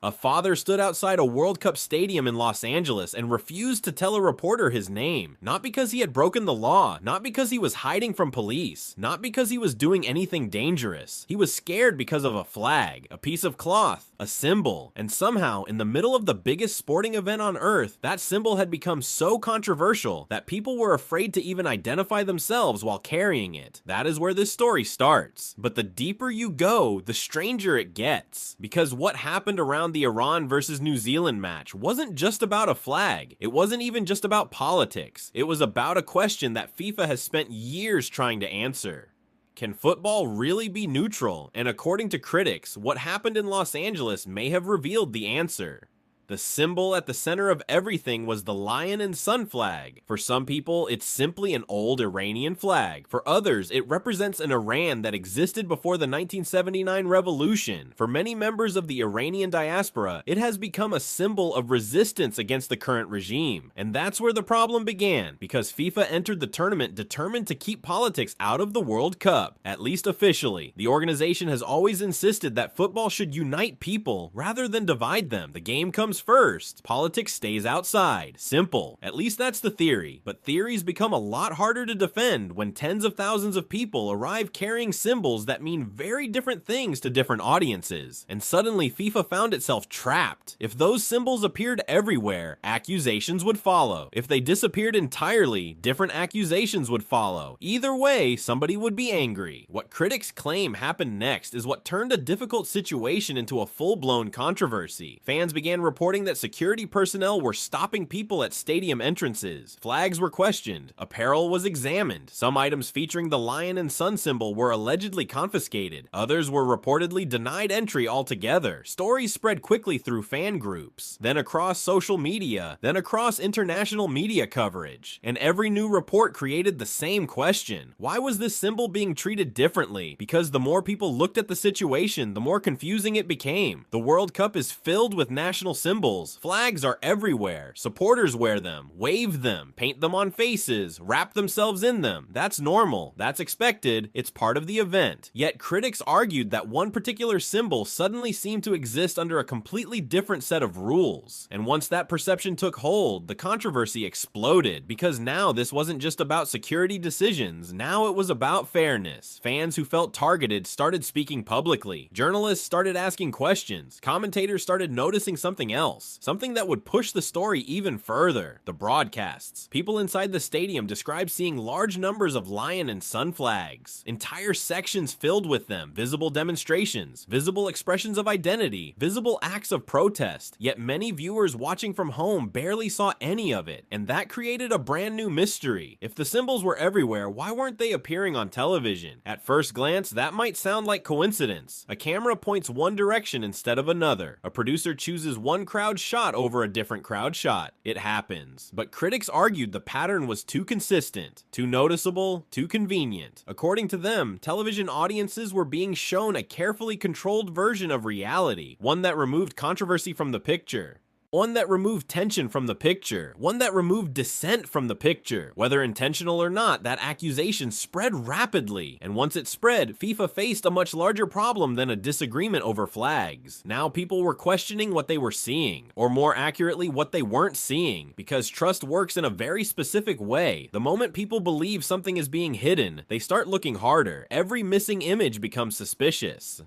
A father stood outside a World Cup stadium in Los Angeles and refused to tell a reporter his name. Not because he had broken the law, not because he was hiding from police, not because he was doing anything dangerous. He was scared because of a flag, a piece of cloth, a symbol, and somehow, in the middle of the biggest sporting event on earth, that symbol had become so controversial that people were afraid to even identify themselves while carrying it. That is where this story starts. But the deeper you go, the stranger it gets. Because what happened around the Iran versus New Zealand match wasn't just about a flag. It wasn't even just about politics. It was about a question that FIFA has spent years trying to answer. Can football really be neutral? And according to critics, what happened in Los Angeles may have revealed the answer. The symbol at the center of everything was the lion and sun flag. For some people, it's simply an old Iranian flag. For others, it represents an Iran that existed before the 1979 revolution. For many members of the Iranian diaspora, it has become a symbol of resistance against the current regime. And that's where the problem began, because FIFA entered the tournament determined to keep politics out of the World Cup, at least officially. The organization has always insisted that football should unite people rather than divide them. The game comes first. Politics stays outside. Simple. At least that's the theory. But theories become a lot harder to defend when tens of thousands of people arrive carrying symbols that mean very different things to different audiences. And suddenly FIFA found itself trapped. If those symbols appeared everywhere, accusations would follow. If they disappeared entirely, different accusations would follow. Either way, somebody would be angry. What critics claim happened next is what turned a difficult situation into a full-blown controversy. Fans began reporting that security personnel were stopping people at stadium entrances. Flags were questioned. Apparel was examined. Some items featuring the lion and sun symbol were allegedly confiscated. Others were reportedly denied entry altogether. Stories spread quickly through fan groups, then across social media, then across international media coverage. And every new report created the same question. Why was this symbol being treated differently? Because the more people looked at the situation, the more confusing it became. The World Cup is filled with national symbols. Flags are everywhere. Supporters wear them, wave them, paint them on faces, wrap themselves in them. That's normal. That's expected. It's part of the event. Yet critics argued that one particular symbol suddenly seemed to exist under a completely different set of rules. And once that perception took hold, the controversy exploded, because now this wasn't just about security decisions. Now it was about fairness. Fans who felt targeted started speaking publicly. Journalists started asking questions. Commentators started noticing something else. Something that would push the story even further. The broadcasts. People inside the stadium described seeing large numbers of lion and sun flags. Entire sections filled with them. Visible demonstrations. Visible expressions of identity. Visible acts of protest. Yet many viewers watching from home barely saw any of it. And that created a brand new mystery. If the symbols were everywhere, why weren't they appearing on television? At first glance, that might sound like coincidence. A camera points one direction instead of another. A producer chooses one crowd shot over a different crowd shot. It happens. But critics argued the pattern was too consistent, too noticeable, too convenient. According to them, television audiences were being shown a carefully controlled version of reality, one that removed controversy from the picture. One that removed tension from the picture. One that removed dissent from the picture. Whether intentional or not, that accusation spread rapidly. And once it spread, FIFA faced a much larger problem than a disagreement over flags. Now people were questioning what they were seeing, or more accurately, what they weren't seeing, because trust works in a very specific way. The moment people believe something is being hidden, they start looking harder. Every missing image becomes suspicious.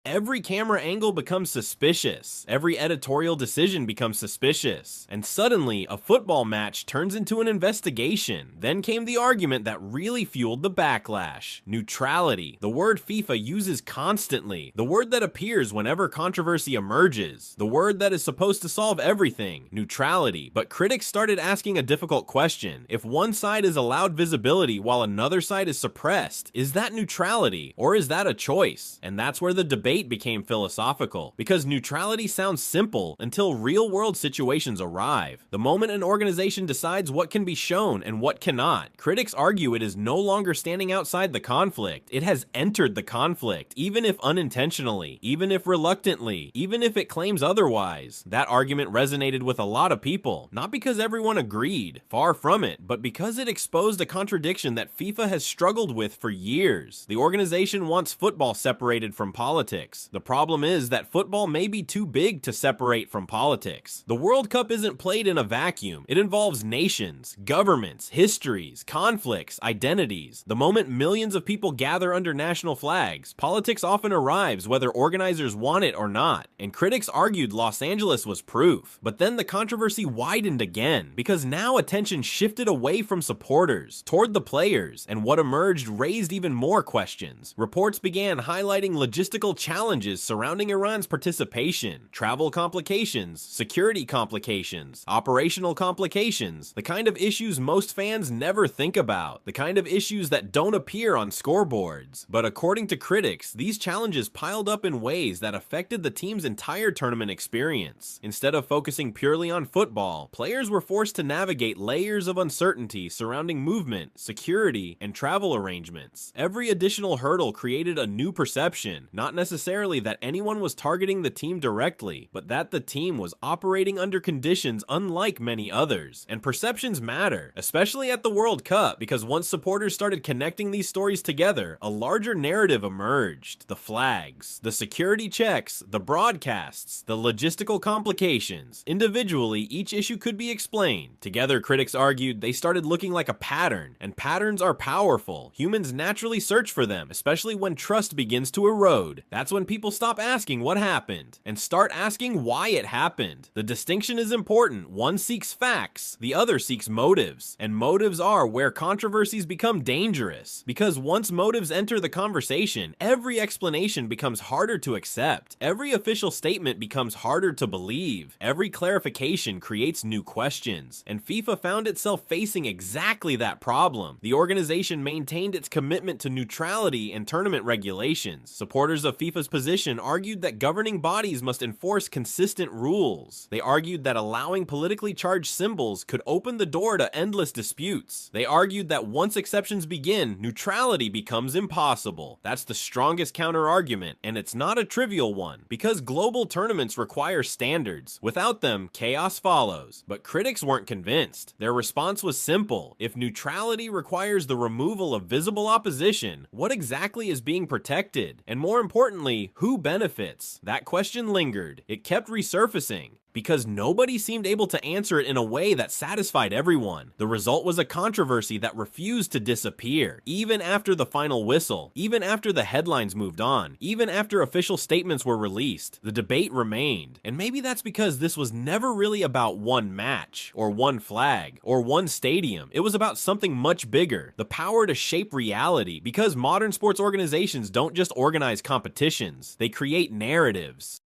Every camera angle becomes suspicious. Every editorial decision becomes suspicious. And suddenly, a football match turns into an investigation. Then came the argument that really fueled the backlash. Neutrality. The word FIFA uses constantly. The word that appears whenever controversy emerges. The word that is supposed to solve everything. Neutrality. But critics started asking a difficult question. If one side is allowed visibility while another side is suppressed, is that neutrality? Or is that a choice? And that's where the debate became philosophical, because neutrality sounds simple until real-world situations arrive. The moment an organization decides what can be shown and what cannot, critics argue it is no longer standing outside the conflict. It has entered the conflict, even if unintentionally, even if reluctantly, even if it claims otherwise. That argument resonated with a lot of people, not because everyone agreed, far from it, but because it exposed a contradiction that FIFA has struggled with for years. The organization wants football separated from politics. politics. The problem is that football may be too big to separate from politics. The World Cup isn't played in a vacuum. It involves nations, governments, histories, conflicts, identities. The moment millions of people gather under national flags, politics often arrives whether organizers want it or not. And critics argued Los Angeles was proof. But then the controversy widened again, because now attention shifted away from supporters toward the players, and what emerged raised even more questions. Reports began highlighting logistical challenges surrounding Iran's participation, travel complications, security complications, operational complications, the kind of issues most fans never think about, the kind of issues that don't appear on scoreboards. But according to critics, these challenges piled up in ways that affected the team's entire tournament experience. Instead of focusing purely on football, players were forced to navigate layers of uncertainty surrounding movement, security, and travel arrangements. Every additional hurdle created a new perception, not necessarily that anyone was targeting the team directly, but that the team was operating under conditions unlike many others. And perceptions matter, especially at the World Cup, because once supporters started connecting these stories together, a larger narrative emerged. The flags, the security checks, the broadcasts, the logistical complications. Individually, each issue could be explained. Together, critics argued they started looking like a pattern, and patterns are powerful. Humans naturally search for them, especially when trust begins to erode. That's when people stop asking what happened and start asking why it happened. The distinction is important. One seeks facts, the other seeks motives, and motives are where controversies become dangerous, because once motives enter the conversation, every explanation becomes harder to accept. Every official statement becomes harder to believe. Every clarification creates new questions, and FIFA found itself facing exactly that problem. The organization maintained its commitment to neutrality and tournament regulations. Supporters of FIFA's position argued that governing bodies must enforce consistent rules. They argued that allowing politically charged symbols could open the door to endless disputes. They argued that once exceptions begin, neutrality becomes impossible. That's the strongest counter-argument, and it's not a trivial one, because global tournaments require standards. Without them, chaos follows. But critics weren't convinced. Their response was simple. If neutrality requires the removal of visible opposition, what exactly is being protected? And more importantly, who benefits? That question lingered. It kept resurfacing, because nobody seemed able to answer it in a way that satisfied everyone. The result was a controversy that refused to disappear. Even after the final whistle, even after the headlines moved on, even after official statements were released, the debate remained. And maybe that's because this was never really about one match, or one flag, or one stadium. It was about something much bigger, the power to shape reality, because modern sports organizations don't just organize competitions, they create narratives.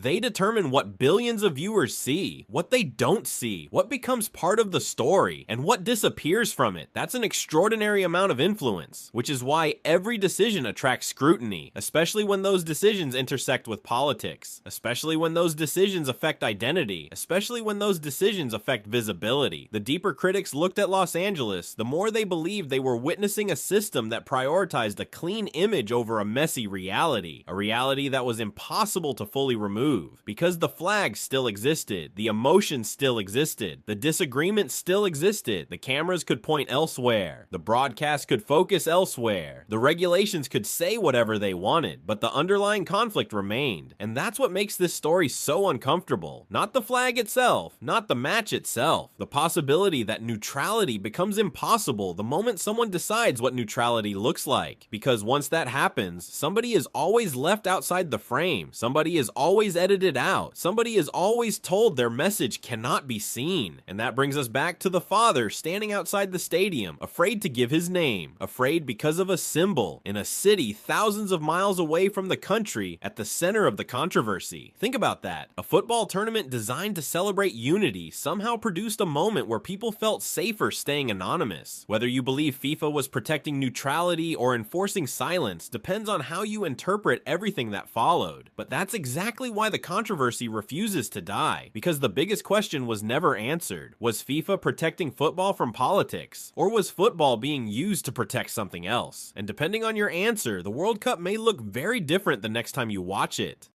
They determine what billions of viewers see, what they don't see, what becomes part of the story, and what disappears from it. That's an extraordinary amount of influence, which is why every decision attracts scrutiny, especially when those decisions intersect with politics, especially when those decisions affect identity, especially when those decisions affect visibility. The deeper critics looked at Los Angeles, the more they believed they were witnessing a system that prioritized a clean image over a messy reality, a reality that was impossible to fully remove. Because the flag still existed, the emotion still existed, the disagreement still existed, the cameras could point elsewhere, the broadcast could focus elsewhere, the regulations could say whatever they wanted, but the underlying conflict remained. And that's what makes this story so uncomfortable. Not the flag itself, not the match itself, the possibility that neutrality becomes impossible the moment someone decides what neutrality looks like. Because once that happens, somebody is always left outside the frame, somebody is always edited out. Somebody is always told their message cannot be seen. And that brings us back to the father standing outside the stadium, afraid to give his name, afraid because of a symbol in a city thousands of miles away from the country at the center of the controversy. Think about that. A football tournament designed to celebrate unity somehow produced a moment where people felt safer staying anonymous. Whether you believe FIFA was protecting neutrality or enforcing silence depends on how you interpret everything that followed. But that's exactly why the controversy refuses to die, because the biggest question was never answered. Was FIFA protecting football from politics, or was football being used to protect something else? And depending on your answer, the World Cup may look very different the next time you watch it.